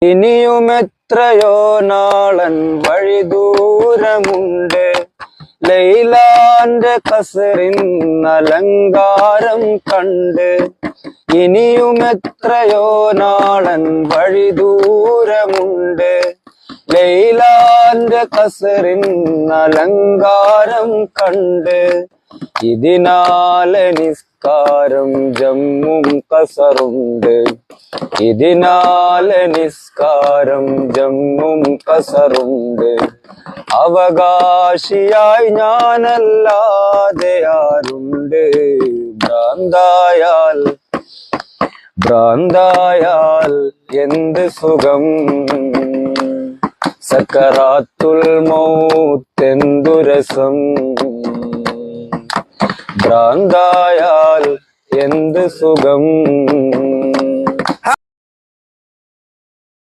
ഇനിയും എത്രയോ നാളൻ വഴി ദൂരമുണ്ട്. ലൈലാന്റെ കസറിൻ അലങ്കാരം കണ്ട്. ഇനിയും എത്രയോ നാളൻ വഴി ദൂരമുണ്ട്. ലൈലാന്റെ കസറിൻ അലങ്കാരം കണ്ട്. ഇതിനാലെ നിസ്കാരം ജമ്മും കസറുണ്ട്. ഇതിനാലെ നിസ്കാരം ജമ്മും കസറുണ്ട്. അവകാശിയായി ഞാനല്ലാതെ ആരുണ്ട്? ഭ്രാന്തായാൽ എന്ത് സുഖം. സക്കറാത്തുൽ മൗത്തെന്തു രസം. ഭ്രാന്തായാൽ എന്ത് സുഖം.